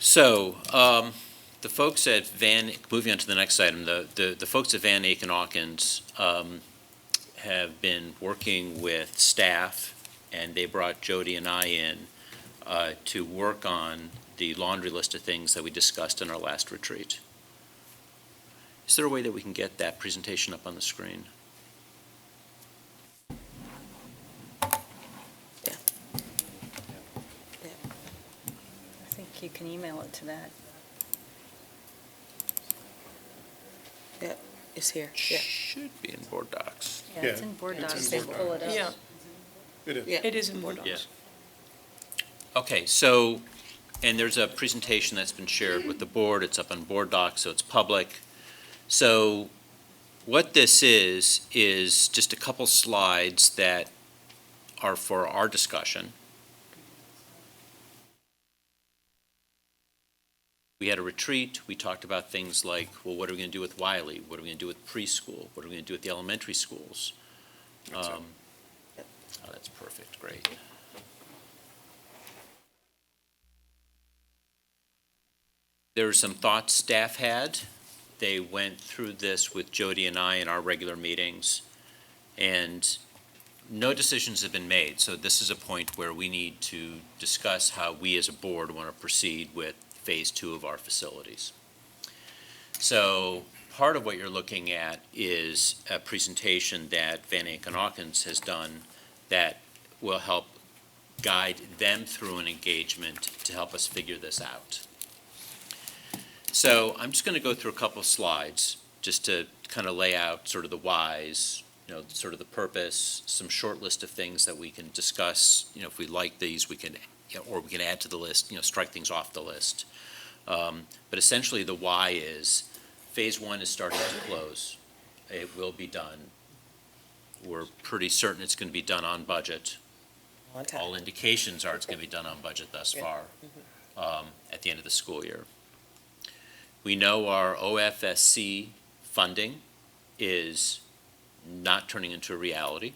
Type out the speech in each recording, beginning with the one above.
So, the folks at moving on to the next item, the folks at Van Aken Hawkins have been working with staff, and they brought Jody and I in to work on the laundry list of things that we discussed in our last retreat. Is there a way that we can get that presentation up on the screen? I think you can email it to that. Yeah, it's here. Yeah. Should be in board docs. Yeah, it's in board It's docs. in They board pull it up. Yeah, It is. Yeah. it is in board Yeah. docs. Okay, so, and there's a presentation that's been shared with the board. It's up on board docs, so it's public. So what this is just a couple slides that are for our discussion. We had a retreat. We talked about things like, well, what are we going to do with Wiley? What are we going to do with preschool? What are we going to do with the elementary schools? That's it. Oh, that's perfect, great. There were some thoughts staff had. They went through this with Jody and I in our regular meetings, and no decisions have been made. So this is a point where we need to discuss how we as a board want to proceed with phase 2 of our facilities. So part of what you're looking at is a presentation that Van Aken Hawkins has done that will help guide them through an engagement to help us figure this out. So I'm just going to go through a couple of slides just to kind of lay out sort of the whys, sort of the purpose, some short list of things that we can discuss. If we like these, we can, or we can add to the list, strike things off the list. But essentially the why is phase 1 is starting to close. It will be done. We're pretty certain it's going to be done on budget. On time. All indications are it's going to be done on budget thus Yeah. far at the end of the school year. We know our OFSC funding is not turning into a reality.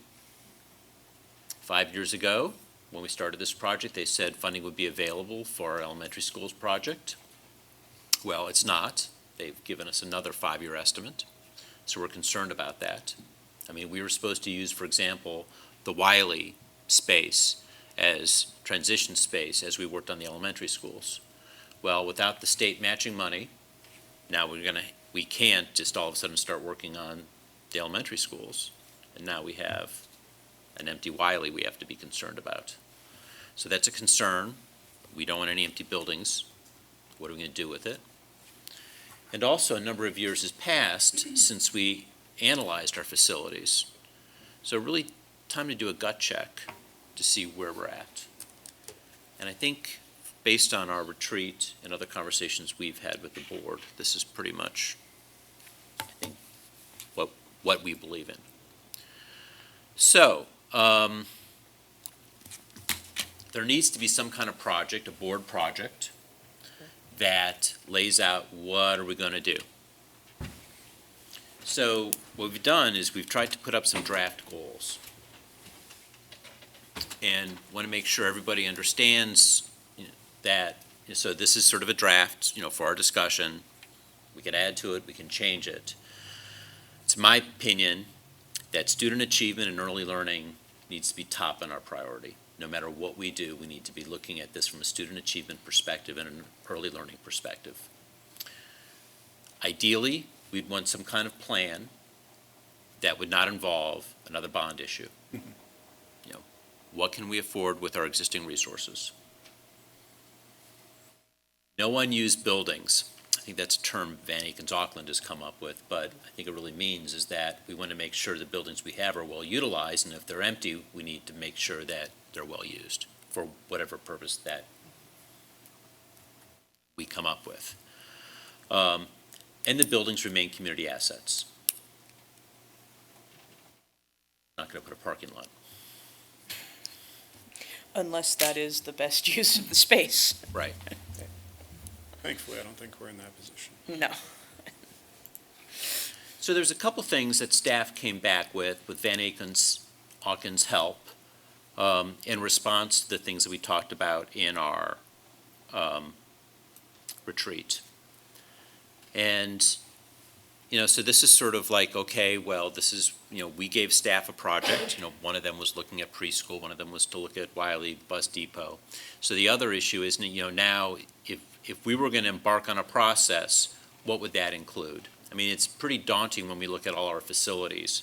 5 years ago, when we started this project, they said funding would be available for our elementary schools project. Well, it's not. They've given us another 5-year estimate, so we're concerned about that. I mean, we were supposed to use, for example, the Wiley space as transition space as we worked on the elementary schools. Well, without the state matching money, now we can't just all of a sudden start working on the elementary schools, and now we have an empty Wiley we have to be concerned about. So that's a concern. We don't want any empty buildings. What are we going to do with it? And also, a number of years has passed since we analyzed our facilities. So really time to do a gut check to see where we're at. And I think based on our retreat and other conversations we've had with the board, this is pretty much, I think, what we believe in. So, there needs to be some kind of project, a board project, that lays out what are we going to do. So what we've done is we've tried to put up some draft goals, and want to make sure everybody understands that, so this is sort of a draft, for our discussion. We can add to it, we can change it. It's my opinion that student achievement and early learning needs to be top on our priority. No matter what we do, we need to be looking at this from a student achievement perspective and an early learning perspective. Ideally, we'd want some kind of plan that would not involve another bond issue. What can we afford with our existing resources? No unused buildings. I think that's a term Van Aken's Auckland has come up with, but I think it really means is that we want to make sure the buildings we have are well utilized, and if they're empty, we need to make sure that they're well used for whatever purpose that we come up with. And the buildings remain community assets. Not going to put a parking lot. Unless that is the best use of the space. Right. Thankfully, I don't think we're in that position. No. So there's a couple things that staff came back with Van Aken's Hawkins' help, in response to the things that we talked about in our retreat. And, so this is sort of like, okay, well, this is, we gave staff a project. One of them was looking at preschool, one of them was to look at Wiley Bus Depot. So the other issue is, now, if we were going to embark on a process, what would that include? I mean, it's pretty daunting when we look at all our facilities.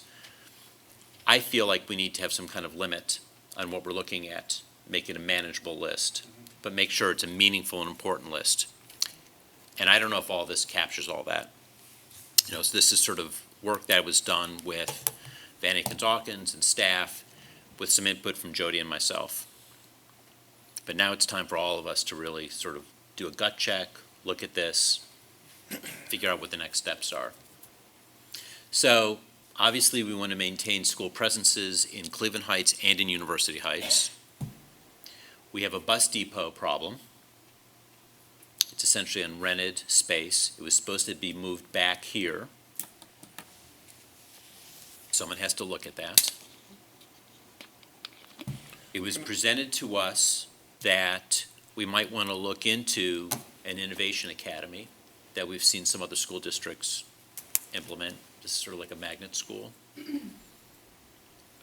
I feel like we need to have some kind of limit on what we're looking at, make it a manageable list, but make sure it's a meaningful and important list. And I don't know if all this captures all that. So this is sort of work that was done with Van Aken Dawkins and staff, with some input from Jody and myself. But now it's time for all of us to really sort of do a gut check, look at this, figure out what the next steps are. So obviously we want to maintain school presences in Cleveland Heights and in University Heights. We have a bus depot problem. It's essentially a rented space. It was supposed to be moved back here. Someone has to look at that. It was presented to us that we might want to look into an innovation academy that we've seen some other school districts implement. This is sort of like a magnet school.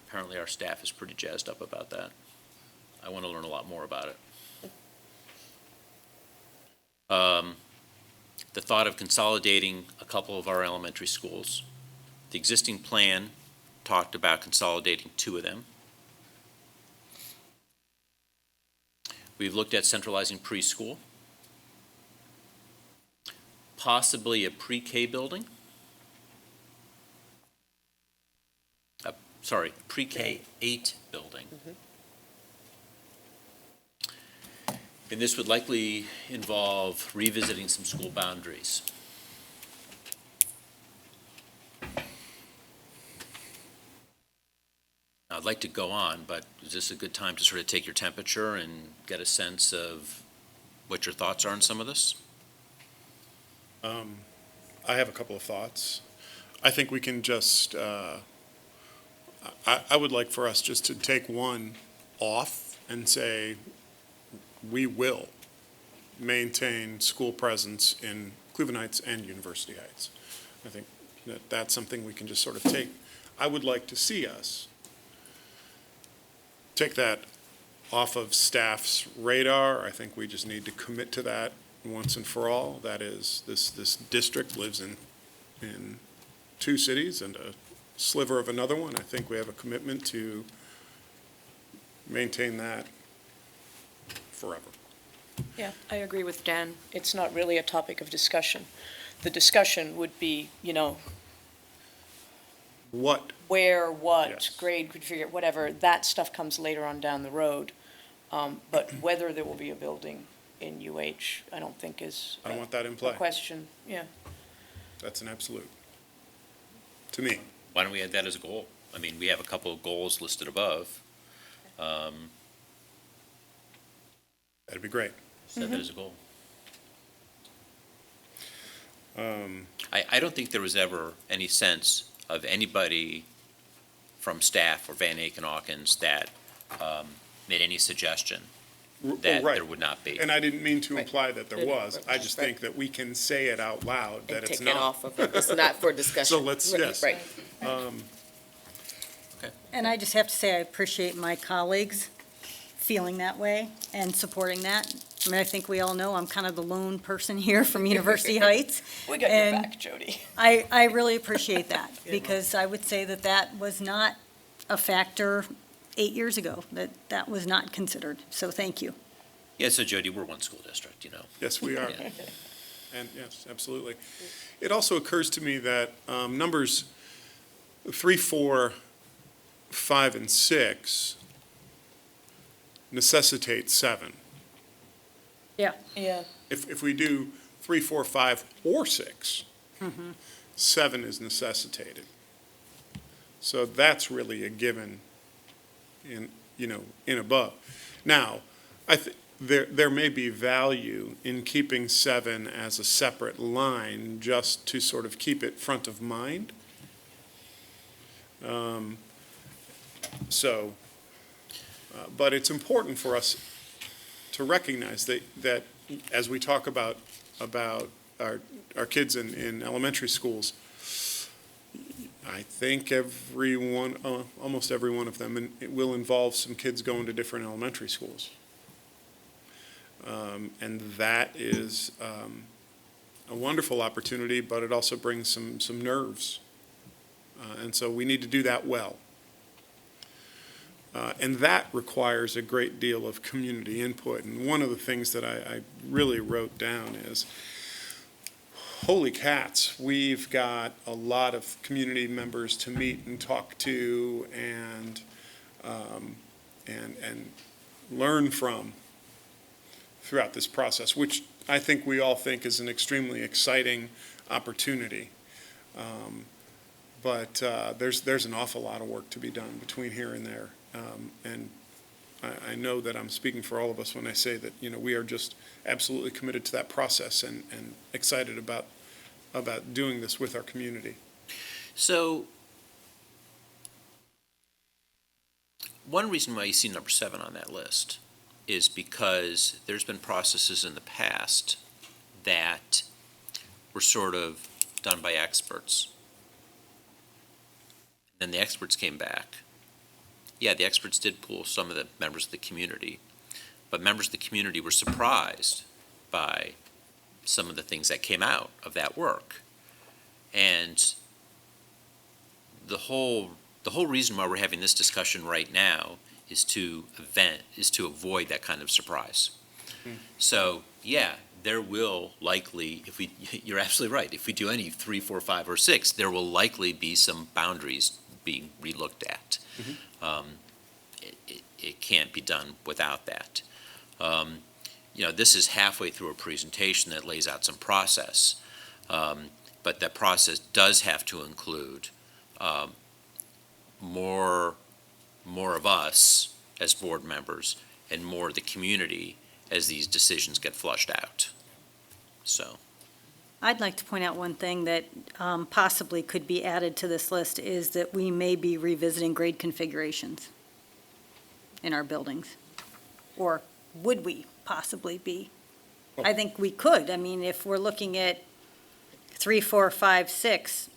Apparently our staff is pretty jazzed up about that. I want to learn a lot more about it. The thought of consolidating a couple of our elementary schools. The existing plan talked about consolidating 2 of them. We've looked at centralizing preschool, possibly a pre-K building. Pre-K 8 building. And this would likely involve revisiting some school boundaries. Now, I'd like to go on, but is this a good time to sort of take your temperature and get a sense of what your thoughts are on some of this? I have a couple of thoughts. I think we can just, I would like for us just to take one off and say, we will maintain school presence in Cleveland Heights and University Heights. I think that that's something we can just sort of take. I would like to see us take that off of staff's radar. I think we just need to commit to that once and for all. That is, this district lives in 2 cities and a sliver of another one. I think we have a commitment to maintain that forever. Yeah, I agree with Dan. It's not really a topic of discussion. The discussion would be, What, where, what, Yes. grade, configure, whatever, that stuff comes later on down the road. But whether there will be a building in UH, I don't think is I don't want that in a play. question, yeah. That's an absolute, to me. Why don't we add that as a goal? I mean, we have a couple of goals listed above. That'd be great. Set that as a goal. I don't think there was ever any sense of anybody from staff or Van Aken Hawkins that made any suggestion that Right. there would not be. And I didn't mean to Right. imply that there Right. was. I just Right. think that we can say it out loud that And it's take it not. off of it. It's not for discussion. So let's, Right, yes. Right. And I just have to say, I appreciate my colleagues feeling that way and supporting that. I mean, I think we all know I'm kind of the lone person here from University Heights. We got your And back, Jody. I really appreciate that, because I would say that that was not a factor 8 years ago, that was not considered. So thank you. Yeah, so Jody, we're one school district, Yes, we are. Yeah. And yes, absolutely. It also occurs to me that numbers 3, 4, 5, and 6 necessitate 7. Yeah. Yeah, If we do 3, 4, 5, or 6, 7 is necessitated. So that's really a given in above. Now, there may be value in keeping 7 as a separate line, just to sort of keep it front of mind. But it's important for us to recognize that as we talk about our kids in elementary schools, I think almost every one of them, and it will involve some kids going to different elementary schools. And that is a wonderful opportunity, but it also brings some nerves. And so we need to do that well. And that requires a great deal of community input. And one of the things that I really wrote down is, holy cats, we've got a lot of community members to meet and talk to and learn from throughout this process, which I think we all think is an extremely exciting opportunity. But there's an awful lot of work to be done between here and there. And I know that I'm speaking for all of us when I say that, we are just absolutely committed to that process and excited about doing this with our community. So, one reason why you see number 7 on that list is because there's been processes in the past that were sort of done by experts. Then the experts came back. Yeah, the experts did pull some of the members of the community, but members of the community were surprised by some of the things that came out of that work. And the whole reason why we're having this discussion right now is to avoid that kind of surprise. Mm-hmm. So, yeah, there will likely, you're absolutely right, if we do any 3, 4, 5, or 6, there will likely be some boundaries being relooked at. Mm-hmm. It can't be done without that. This is halfway through a presentation that lays out some process, but that process does have to include more of us as board members and more of the community as these decisions get flushed out. So. I'd like to point out one thing that possibly could be added to this list is that we may be revisiting grade configurations in our buildings. Or would we possibly be? I think we could. I mean, if we're looking at 3, 4, 5, 6.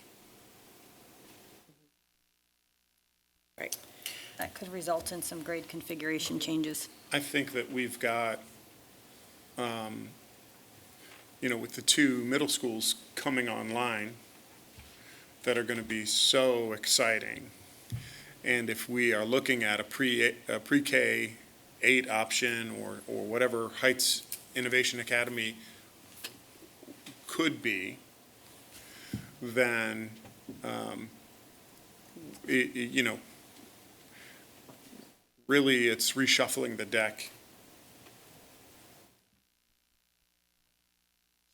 Right. That could result in some grade configuration changes. I think that we've got, with the 2 middle schools coming online that are going to be so exciting. And if we are looking at a pre-K 8 option or whatever Heights Innovation Academy could be, then, really it's reshuffling the deck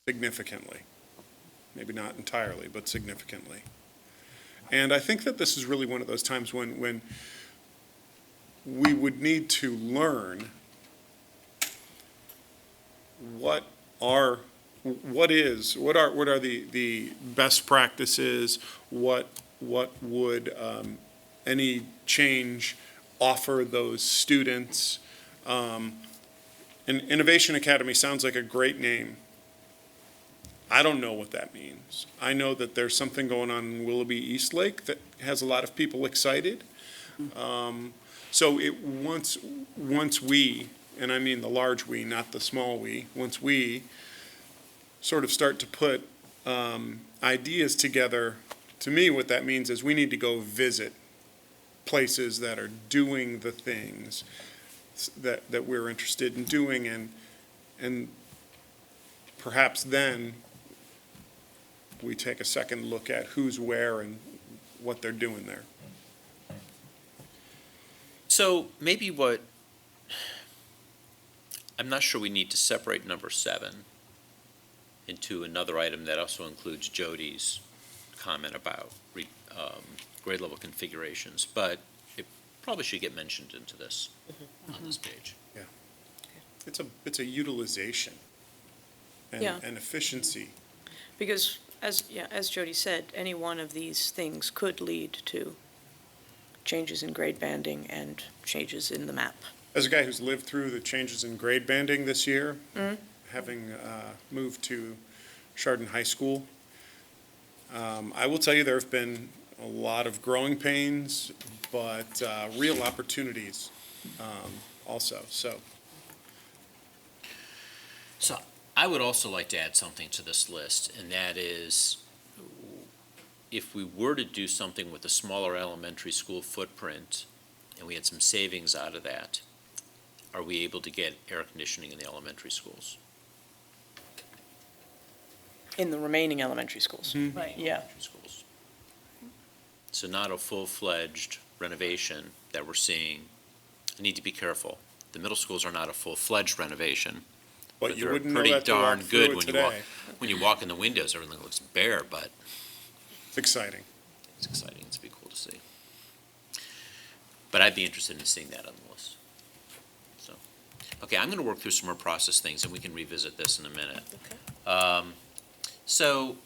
significantly. Maybe not entirely, but significantly. And I think that this is really one of those times when we would need to learn what are the best practices, what would any change offer those students. And Innovation Academy sounds like a great name. I don't know what that means. I know that there's something going on in Willoughby Eastlake that has a lot of people excited. So once we, and I mean the large we, not the small we, once we sort of start to put ideas together, to me what that means is we need to go visit places that are doing the things that we're interested in doing, and perhaps then we take a second look at who's where and what they're doing there. So maybe I'm not sure we need to separate number 7 into another item that also includes Jody's comment about grade level configurations, but it probably should get mentioned into this on this page. Yeah. It's a utilization and efficiency. Because, as Jody said, any one of these things could lead to changes in grade banding and changes in the map. As a guy who's lived through the changes in grade banding this year, having moved to Chardon High School. I will tell you, there have been a lot of growing pains, but real opportunities also, so. So I would also like to add something to this list, and that is, if we were to do something with a smaller elementary school footprint, and we had some savings out of that, are we able to get air conditioning in the elementary schools? In the remaining elementary schools. Right. Yeah. Elementary schools. So not a full-fledged renovation that we're seeing. I need to be careful. The middle schools are not a full-fledged renovation. But you they're wouldn't know pretty that to walk darn through good it when you walk. today. When you walk in the windows, everything looks bare, but It's exciting. it's exciting. It's be cool to see. But I'd be interested in seeing that on the list. So, okay, I'm going to work through some more process things, and we can revisit this in a minute. So,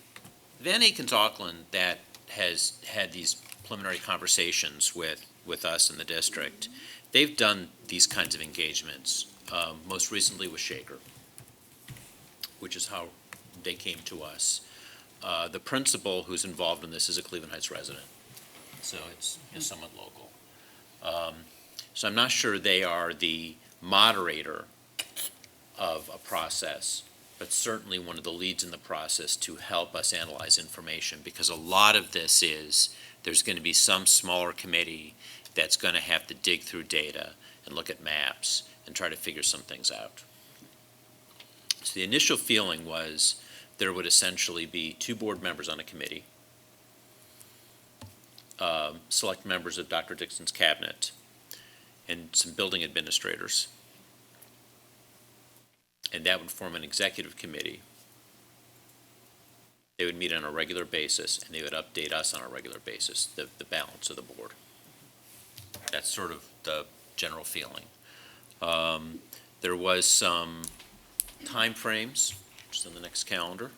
Van Aken's Auckland, that has had these preliminary conversations with us in the district, they've done these kinds of engagements, most recently with Shaker, which is how they came to us. The principal who's involved in this is a Cleveland Heights resident, so it's somewhat local. So I'm not sure they are the moderator of a process, but certainly one of the leads in the process to help us analyze information, because a lot of this is, there's going to be some smaller committee that's going to have to dig through data and look at maps and try to figure some things out. So the initial feeling was there would essentially be 2 board members on a committee, select members of Dr. Dixon's cabinet, and some building administrators. And that would form an executive committee. They would meet on a regular basis, and they would update us on a regular basis, the balance of the board. That's sort of the general feeling. There was some timeframes, which is on the next calendar.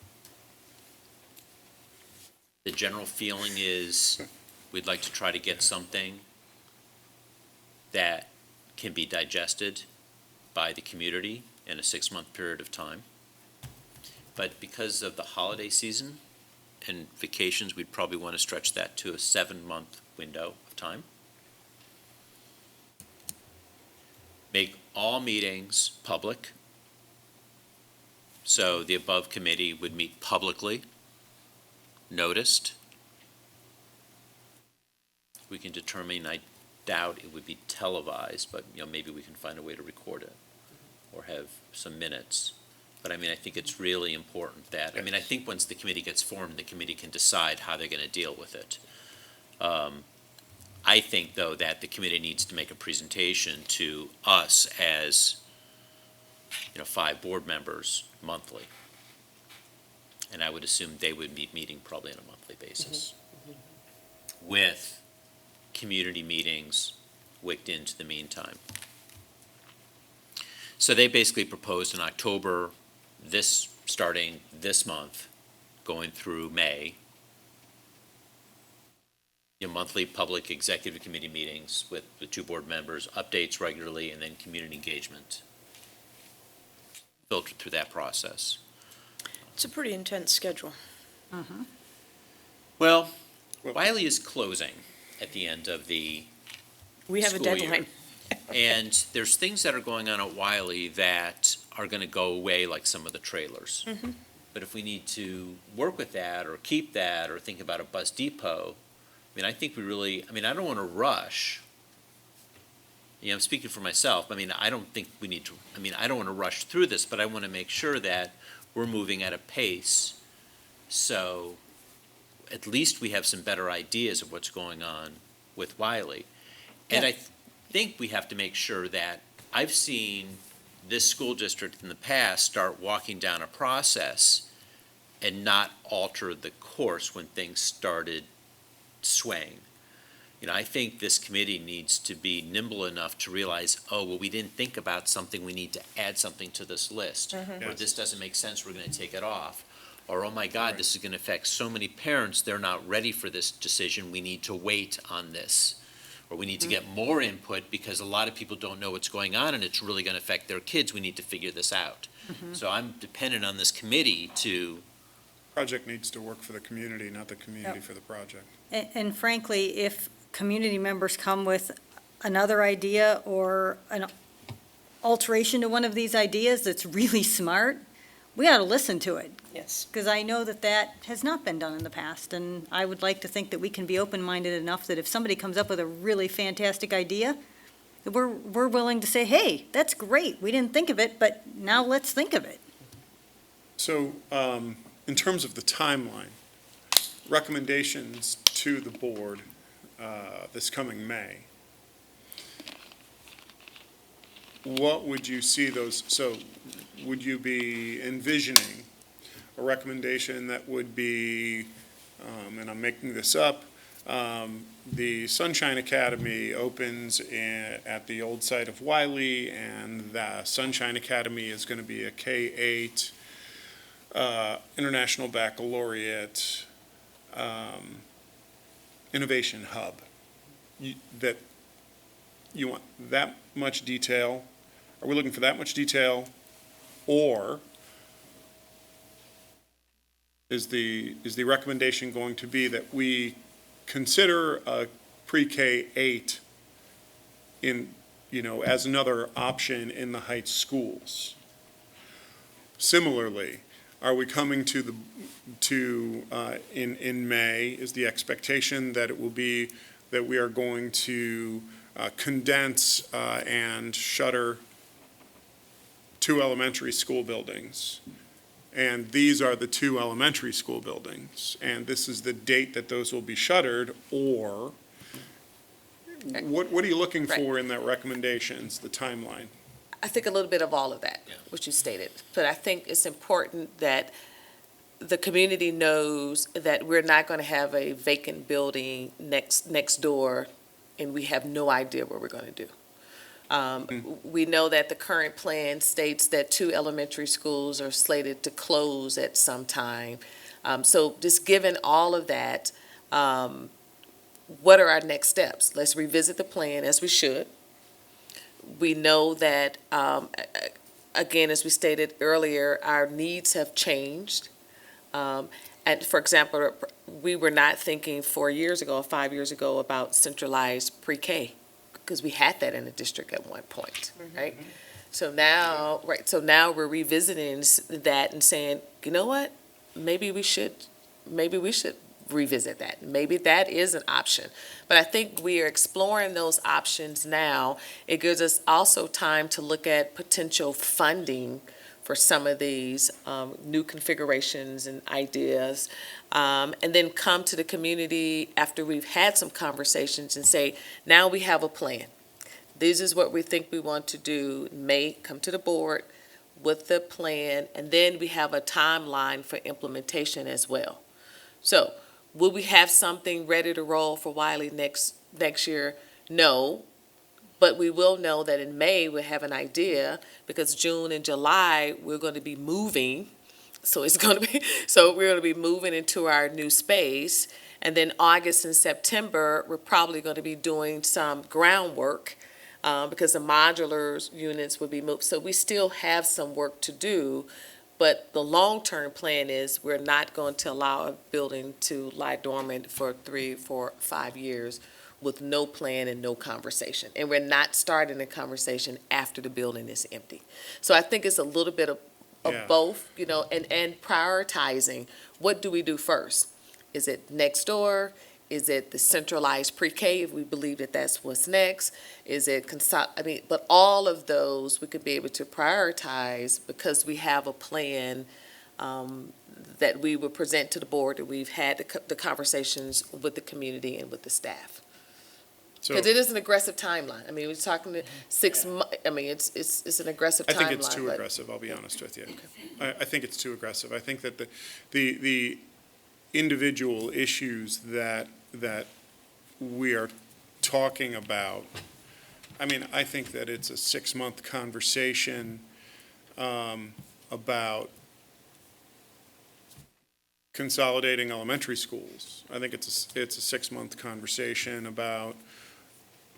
The general feeling is we'd like to try to get something that can be digested by the community in a 6-month period of time. But because of the holiday season and vacations, we'd probably want to stretch that to a 7-month window of time. Make all meetings public. So the above committee would meet publicly, noticed. We can determine, I doubt it would be televised, but maybe we can find a way to record it or have some minutes. But I think it's really important that, I think once the committee gets formed, the committee can decide how they're going to deal with it. I think, though, that the committee needs to make a presentation to us as, 5 board members monthly. And I would assume they would be meeting probably on a monthly basis. With community meetings wicked into the meantime. So they basically proposed in October, starting this month, going through May, monthly public executive committee meetings with the 2 board members, updates regularly, and then community engagement. Filtered through that process. It's a pretty intense schedule. Well, Wiley is closing at the end of the We have a school year. deadline. And there's things that are going on at Wiley that are going to go away, like some of the trailers. But if we need to work with that or keep that or think about a bus depot, I think we really, I don't want to rush. I'm speaking for myself. I don't think we need to, I don't want to rush through this, but I want to make sure that we're moving at a pace so at least we have some better ideas of what's going on with Wiley. And I think we have to make sure that I've seen this school district in the past start walking down a process and not alter the course when things started swaying. I think this committee needs to be nimble enough to realize, we didn't think about something, we need to add something to this list. Or Yes. this doesn't make sense, we're going to take it off. Or, oh my God, this is going to affect so many parents, they're not ready for this decision, we need to wait on this. Or we need to get more input because a lot of people don't know what's going on and it's really going to affect their kids, we need to figure this out. So I'm dependent on this committee to, Project needs to work for the community, not the community Yep. for the project. And frankly, if community members come with another idea or an alteration to one of these ideas that's really smart, we ought to listen to it. Yes. Because I know that that has not been done in the past, and I would like to think that we can be open-minded enough that if somebody comes up with a really fantastic idea, that we're willing to say, hey, that's great, we didn't think of it, but now let's think of it. So, in terms of the timeline, recommendations to the board this coming May, what would you see those, so would you be envisioning a recommendation that would be, and I'm making this up, the Sunshine Academy opens at the old site of Wiley, and the Sunshine Academy is going to be a K-8 International Baccalaureate Innovation Hub? That you want that much detail? Are we looking for that much detail? Or is the recommendation going to be that we consider a pre-K-8 in, as another option in the Heights schools? Similarly, are we coming in May, is the expectation that it will be that we are going to condense and shutter 2 elementary school buildings? And these are the 2 elementary school buildings, and this is the date that those will be shuttered, or what are you looking for in that recommendations, the timeline? I think a little bit of all of that, Yeah. what you stated. But I think it's important that the community knows that we're not going to have a vacant building next door, and we have no idea what we're going to do. We know that the current plan states that 2 elementary schools are slated to close at some time. So just given all of that, what are our next steps? Let's revisit the plan, as we should. We know that, again, as we stated earlier, our needs have changed. And for example, we were not thinking 4 years ago, 5 years ago, about centralized pre-K, because we had that in the district at one point, right? So now, we're revisiting that and saying, you know what? Maybe we should revisit that. Maybe that is an option. But I think we are exploring those options now. It gives us also time to look at potential funding for some of these new configurations and ideas, and then come to the community after we've had some conversations and say, now we have a plan. This is what we think we want to do. May come to the board with the plan, and then we have a timeline for implementation as well. So, will we have something ready to roll for Wiley next year? No. But we will know that in May, we'll have an idea, because June and July, we're going to be moving. So we're going to be moving into our new space. And then August and September, we're probably going to be doing some groundwork, because the modular units will be moved. So we still have some work to do. But the long-term plan is we're not going to allow a building to lie dormant for 3, 4, 5 years with no plan and no conversation. And we're not starting a conversation after the building is empty. So I think it's a little bit of both, and prioritizing, what do we do first? Is it next door? Is it the centralized pre-K, if we believe that that's what's next? Is it but all of those we could be able to prioritize, because we have a plan that we will present to the board, that we've had the conversations with the community and with the staff. Because it is an aggressive timeline. I mean, we're talking 6 months. I mean, it's an aggressive timeline. I think it's too aggressive, I'll be honest with you. Okay. I think it's too aggressive. I think that the individual issues that we are talking about, I mean, I think that it's a 6-month conversation about consolidating elementary schools. I think it's a 6-month conversation about,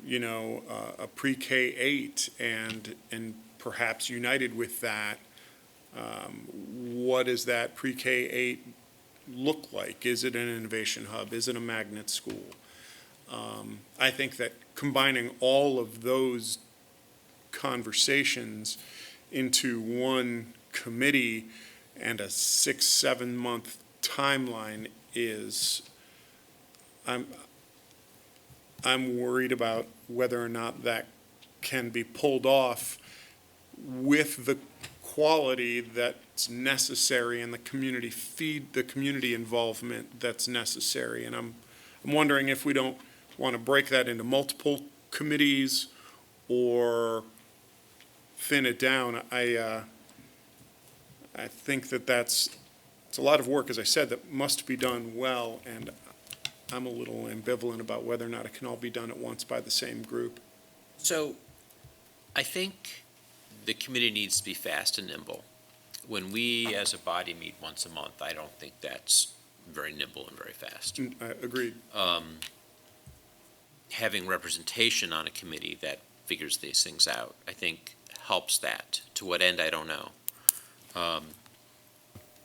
a pre-K-8 and perhaps united with that, What does that pre-K-8 look like? Is it an innovation hub? Is it a magnet school? I think that combining all of those conversations into one committee and a 6-7 month timeline is, I'm worried about whether or not that can be pulled off with the quality that's necessary and the community involvement that's necessary. And I'm wondering if we don't want to break that into multiple committees or thin it down. I think it's a lot of work, as I said, that must be done well, and I'm a little ambivalent about whether or not it can all be done at once by the same group. So I think the committee needs to be fast and nimble. When we as a body meet once a month, I don't think that's very nimble and very fast. Agreed. Having representation on a committee that figures these things out, I think helps that. To what end, I don't know.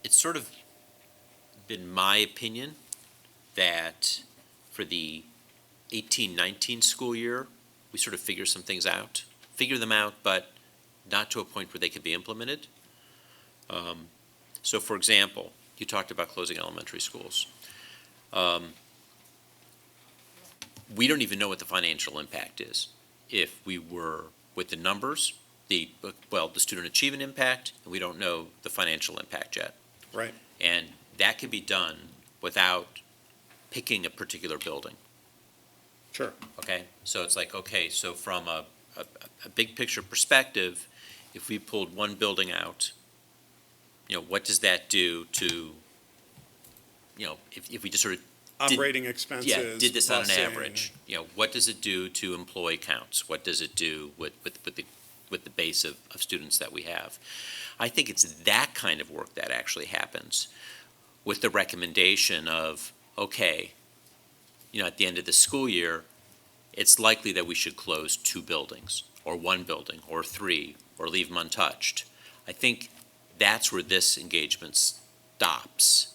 It's sort of been my opinion that for the 18-19 school year, we sort of figure them out, but not to a point where they could be implemented. So for example, you talked about closing elementary schools. We don't even know what the financial impact is. If we were with the numbers, the student achievement impact, and we don't know the financial impact yet. Right. And that can be done without picking a particular building. Sure. Okay, so it's like, okay, so from a big picture perspective, if we pulled one building out, what does that do to, if we just sort of Operating expenses. did this on an busing. average, what does it do to employee counts? What does it do with the base of students that we have? I think it's that kind of work that actually happens with the recommendation of, okay, at the end of the school year, it's likely that we should close 2 buildings, or 1 building, or 3, or leave them untouched. I think that's where this engagement stops.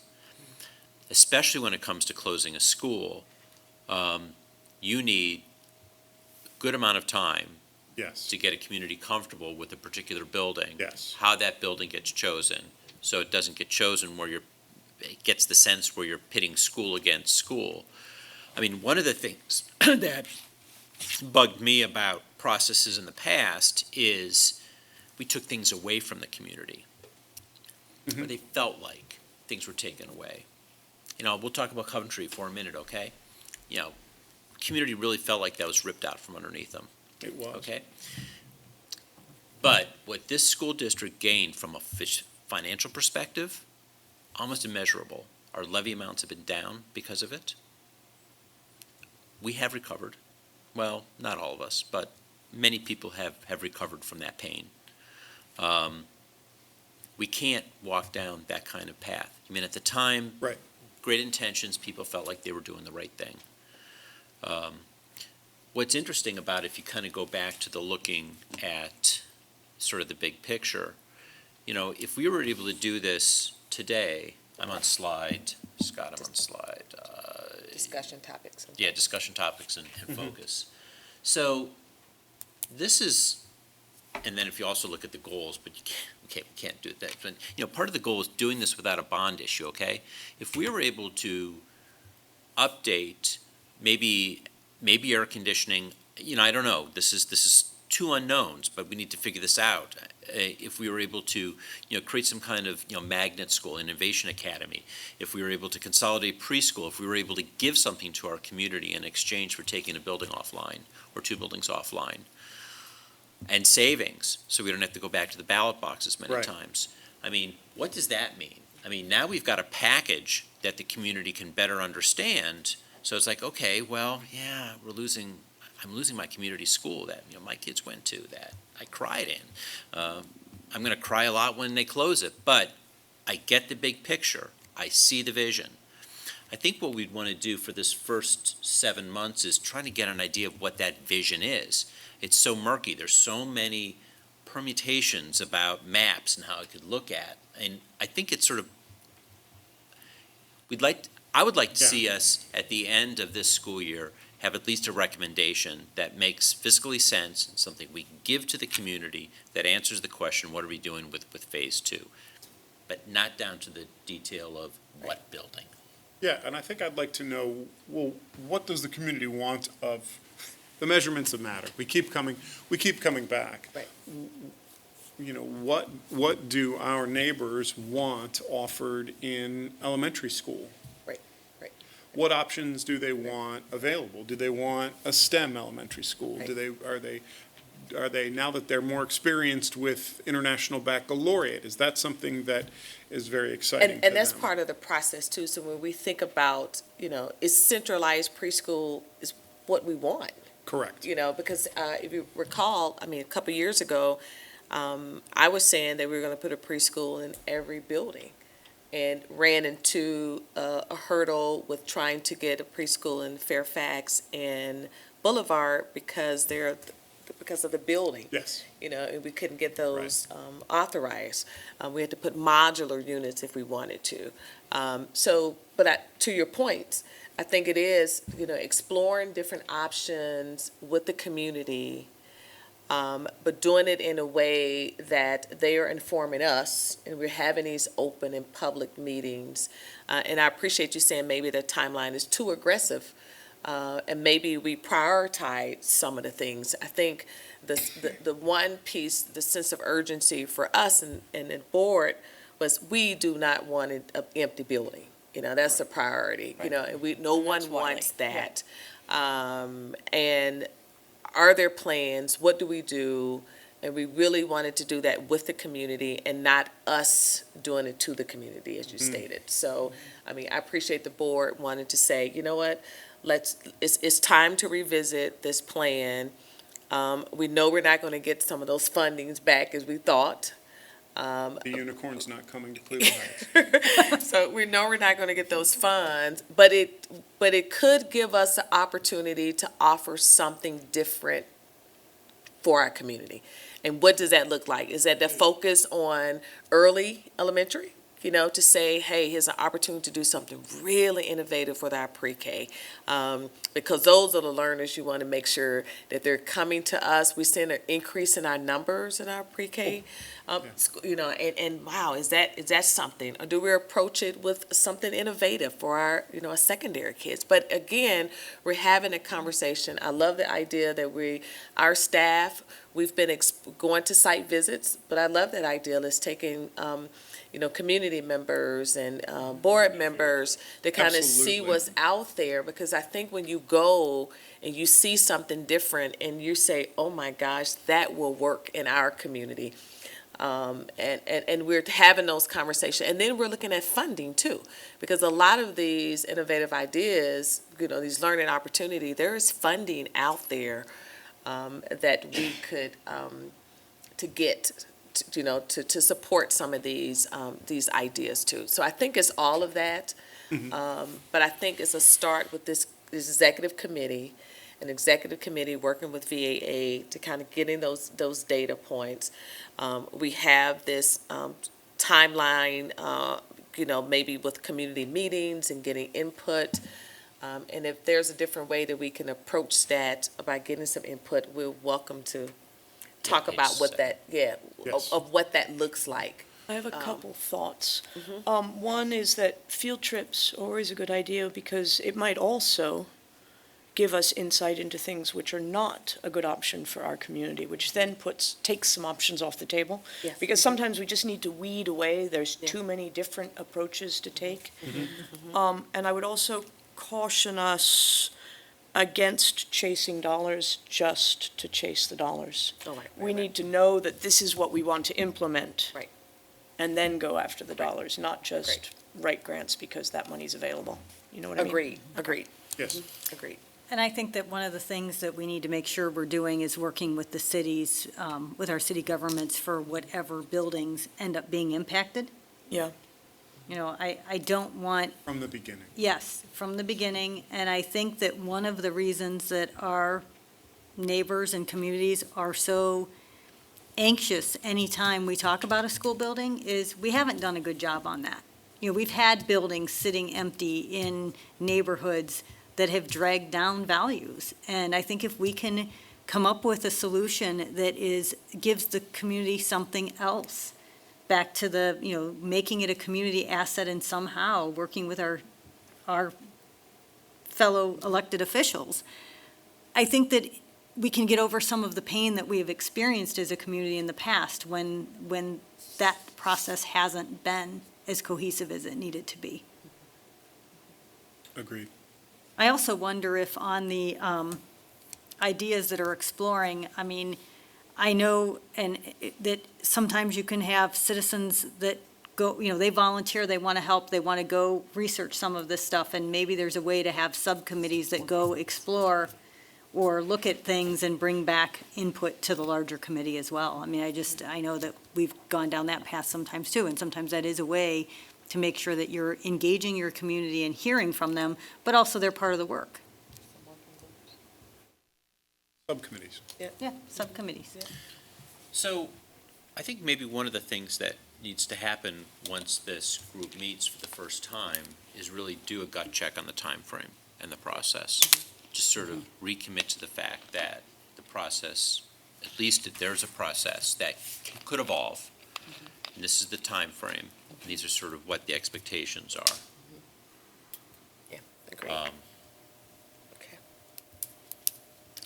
Especially when it comes to closing a school, you need a good amount of time Yes. to get a community comfortable with a particular building. Yes. How that building gets chosen, so it doesn't get chosen where it gets the sense where you're pitting school against school. I mean, one of the things that bugged me about processes in the past is we took things away from the community, where they felt like things were taken away. We'll talk about Coventry for a minute, okay? Community really felt like that was ripped out from underneath them. It was. Okay? But what this school district gained from a financial perspective, almost immeasurable. Our levy amounts have been down because of it. We have recovered. Well, not all of us, but many people have recovered from that pain. We can't walk down that kind of path. I mean, at the time, Right. great intentions, people felt like they were doing the right thing. What's interesting about it, if you kind of go back to the looking at sort of the big picture, if we were able to do this today, I'm on slide, Scott, I'm on slide. Discussion topics. Yeah, discussion topics and focus. So this is, and then if you also look at the goals, but we can't do that. But, part of the goal is doing this without a bond issue, okay? If we were able to update, maybe air conditioning, I don't know, this is 2 unknowns, but we need to figure this out. If we were able to, create some kind of, magnet school, innovation academy, if we were able to consolidate preschool, if we were able to give something to our community in exchange for taking a building offline or 2 buildings offline, and savings, so we don't have to go back to the ballot boxes many Right. times. I mean, what does that mean? I mean, now we've got a package that the community can better understand. So it's like, okay, well, yeah, I'm losing my community school that, my kids went to, that I cried in. I'm going to cry a lot when they close it, but I get the big picture. I see the vision. I think what we'd want to do for this first 7 months is trying to get an idea of what that vision is. It's so murky. There's so many permutations about maps and how it could look at. And I think it's sort of, I would like to see us at the end of this school year have at least a recommendation that makes fiscally sense and something we can give to the community that answers the question, what are we doing with phase two? But not down to the detail of what building. Yeah, and I think I'd like to know, well, what does the community want of, the measurements that matter? We keep coming back. Right. You know, what do our neighbors want offered in elementary school? Right, right. What options do they want available? Do they want a STEM elementary school? Right. Are they, now that they're more experienced with International Baccalaureate, is that something that is very exciting to And that's them? part of the process too. So when we think about, is centralized preschool is what we want, Correct. because if you recall, a couple years ago, I was saying that we were going to put a preschool in every building and ran into a hurdle with trying to get a preschool in Fairfax and Boulevard because of the building. Yes. And we couldn't get those authorized. We had to put modular units if we wanted to. To your point, I think it is, exploring different options with the community, but doing it in a way that they are informing us, and we're having these open and public meetings. And I appreciate you saying maybe the timeline is too aggressive, and maybe we prioritize some of the things. I think the one piece, the sense of urgency for us and the board was we do not want an empty building. That's the priority, Right. and no one that's why, wants that. And are there plans? What do we do? And we really wanted to do that with the community and not us doing it to the community, as you stated. So, I appreciate the board wanting to say, you know what? It's time to revisit this plan. We know we're not going to get some of those fundings back as we thought. The unicorn's not coming to Cleveland Heights. So we know we're not going to get those funds, but it could give us the opportunity to offer something different for our community. And what does that look like? Is that the focus on early elementary? To say, hey, here's an opportunity to do something really innovative with our pre-K. Because those are the learners you want to make sure that they're coming to us. We're seeing an increase in our numbers in our pre-K. And wow, is that something? Or do we approach it with something innovative for our, our secondary kids? But again, we're having a conversation. I love the idea that our staff, we've been going to site visits, but I love that idea. It's taking, community members and board members to kind of see Absolutely. what's out there. Because I think when you go and you see something different and you say, oh my gosh, that will work in our community. And we're having those conversations. And then we're looking at funding too, because a lot of these innovative ideas, these learning opportunity, there is funding out there that we could to get, to support some of these ideas too. So I think it's all of that. But I think it's a start with this executive committee, an executive committee working with VAA to kind of getting those data points. We have this timeline, maybe with community meetings and getting input. And if there's a different way that we can approach that by getting some input, we're welcome to talk about what that, Yes. of what that looks like. I have a couple thoughts. One is that field trips are always a good idea because it might also give us insight into things which are not a good option for our community, which then takes some options off the table. Yes. Because sometimes we just need to weed away, there's Yeah. too many different approaches to take. And I would also caution us against chasing dollars just to chase the dollars. Oh, right, We need to know that this is what we want to implement. Right. And then go after the dollars, not just Great. write grants because that money's available. You know what I mean? Agreed. Yes. Agreed. And I think that one of the things that we need to make sure we're doing is working with the cities, with our city governments for whatever buildings end up being impacted. Yeah. I don't want, From the beginning. yes, from the beginning, and I think that one of the reasons that our neighbors and communities are so anxious anytime we talk about a school building is we haven't done a good job on that. You know, we've had buildings sitting empty in neighborhoods that have dragged down values. And I think if we can come up with a solution that gives the community something else, back to the, making it a community asset and somehow working with our fellow elected officials, I think that we can get over some of the pain that we have experienced as a community in the past when that process hasn't been as cohesive as it needed to be. Agreed. I also wonder if on the ideas that are exploring, I mean, I know that sometimes you can have citizens that go, they volunteer, they want to help, they want to go research some of this stuff, and maybe there's a way to have subcommittees that go explore or look at things and bring back input to the larger committee as well. I mean, I know that we've gone down that path sometimes too, and sometimes that is a way to make sure that you're engaging your community and hearing from them, but also they're part of the work. Subcommittees. Yeah, subcommittees. So I think maybe one of the things that needs to happen once this group meets for the first time is really do a gut check on the time frame and the process. Just sort of recommit to the fact that the process, at least if there's a process that could evolve, and this is the time frame. These are sort of what the expectations are. Yeah, agreed. Um, Okay.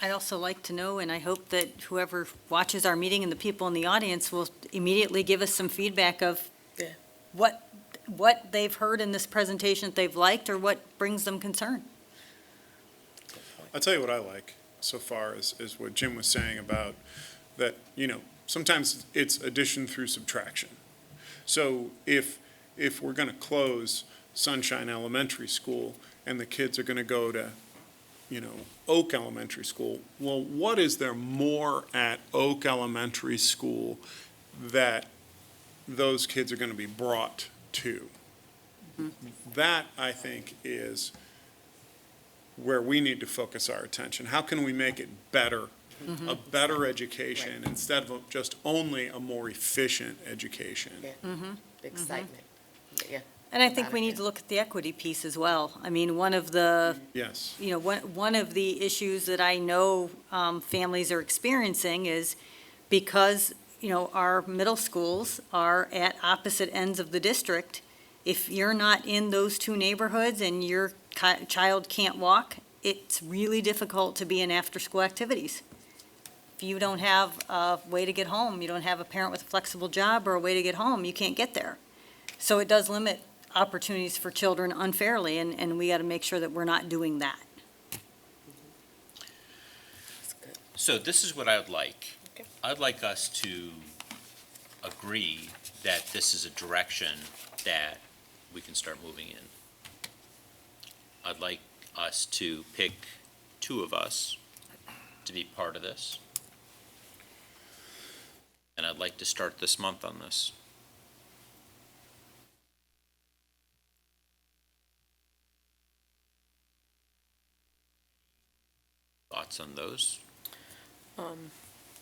I'd also like to know, and I hope that whoever watches our meeting and the people in the audience will immediately give us some feedback of Yeah. what they've heard in this presentation that they've liked or what brings them concern. I'll tell you what I like so far is what Jim was saying about that, sometimes it's addition through subtraction. So if we're going to close Sunshine Elementary School and the kids are going to go to, Oak Elementary School, well, what is there more at Oak Elementary School that those kids are going to be brought to? That, I think, is where we need to focus our attention. How can we make it better, a better education, instead of just only a more efficient education? Yeah. The excitement. Yeah. And I think we need to look at the equity piece as well. I mean, one of the Yes. one of the issues that I know families are experiencing is because, our middle schools are at opposite ends of the district. If you're not in those two neighborhoods and your child can't walk, it's really difficult to be in after-school activities. If you don't have a way to get home, you don't have a parent with a flexible job or a way to get home, you can't get there. So it does limit opportunities for children unfairly, and we got to make sure that we're not doing that. That's good. So this is what I would like. Okay. I'd like us to agree that this is a direction that we can start moving in. I'd like us to pick two of us to be part of this. And I'd like to start this month on this. Thoughts on those?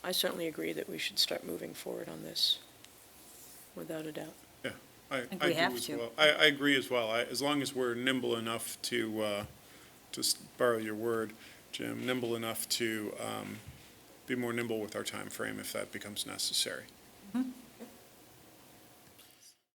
I certainly agree that we should start moving forward on this, without a doubt. I think we do have as to. well. I agree as well. As long as we're nimble enough to borrow your word, Jim, nimble enough to be more nimble with our time frame if that becomes necessary.